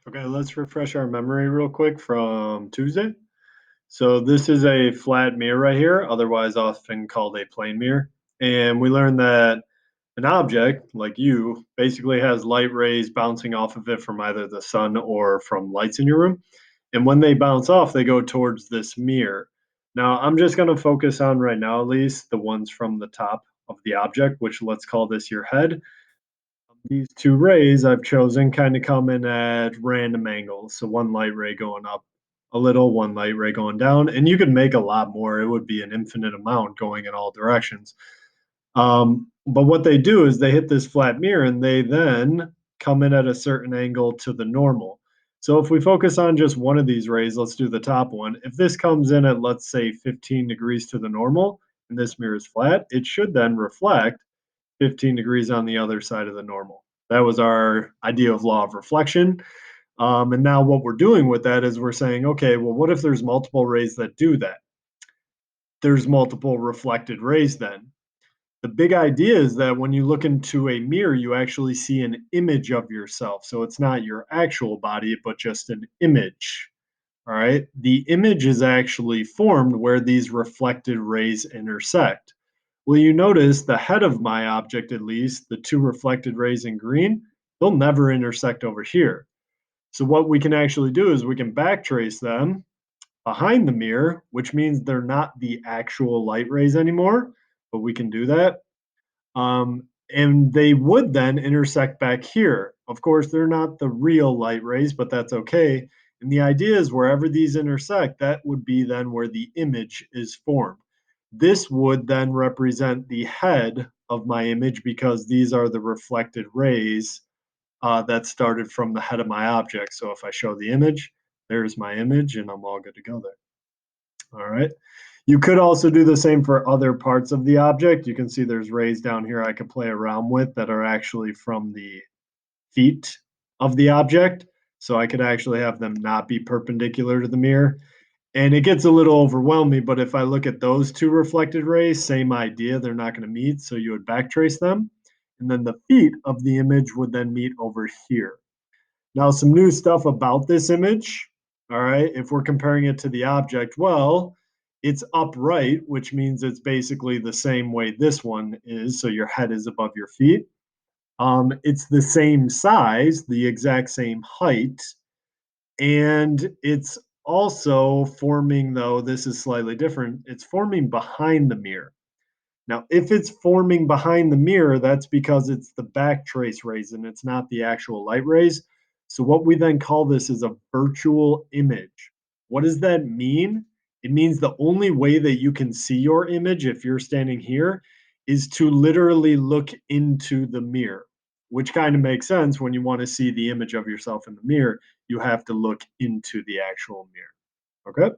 Okay, let's refresh our memory real quick from Tuesday. So this is a flat mirror right here, otherwise often called a plane mirror. And we learned that an object, like you, basically has light rays bouncing off of it from either the sun or from lights in your room. And when they bounce off, they go towards this mirror. Now, I'm just going to focus on right now, at least, the ones from the top of the object, which let's call this your head. These two rays I've chosen kind of come in at random angles. So one light ray going up a little, one light ray going down, and you could make a lot more. It would be an infinite amount going in all directions. But what they do is they hit this flat mirror and they then come in at a certain angle to the normal. So if we focus on just one of these rays, let's do the top one. If this comes in at, let's say, 15 degrees to the normal, and this mirror is flat, it should then reflect 15 degrees on the other side of the normal. That was our idea of law of reflection. And now what we're doing with that is we're saying, okay, well, what if there's multiple rays that do that? There's multiple reflected rays then. The big idea is that when you look into a mirror, you actually see an image of yourself. So it's not your actual body, but just an image. All right. The image is actually formed where these reflected rays intersect. Well, you notice the head of my object, at least, the two reflected rays in green, they'll never intersect over here. So what we can actually do is we can backtrace them behind the mirror, which means they're not the actual light rays anymore, but we can do that. And they would then intersect back here. Of course, they're not the real light rays, but that's okay. And the idea is wherever these intersect, that would be then where the image is formed. This would then represent the head of my image because these are the reflected rays that started from the head of my object. So if I show the image, there's my image, and I'm all good to go there. All right. You could also do the same for other parts of the object. You can see there's rays down here I could play around with that are actually from the feet of the object. So I could actually have them not be perpendicular to the mirror. And it gets a little overwhelming, but if I look at those two reflected rays, same idea, they're not going to meet. So you would backtrace them. And then the feet of the image would then meet over here. Now, some new stuff about this image, all right, if we're comparing it to the object, well, it's upright, which means it's basically the same way this one is. So your head is above your feet. It's the same size, the exact same height, and it's also forming, though this is slightly different, it's forming behind the mirror. Now, if it's forming behind the mirror, that's because it's the back trace rays and it's not the actual light rays. So what we then call this is a virtual image. What does that mean? It means the only way that you can see your image if you're standing here is to literally look into the mirror, which kind of makes sense. When you want to see the image of yourself in the mirror, you have to look into the actual mirror. Okay?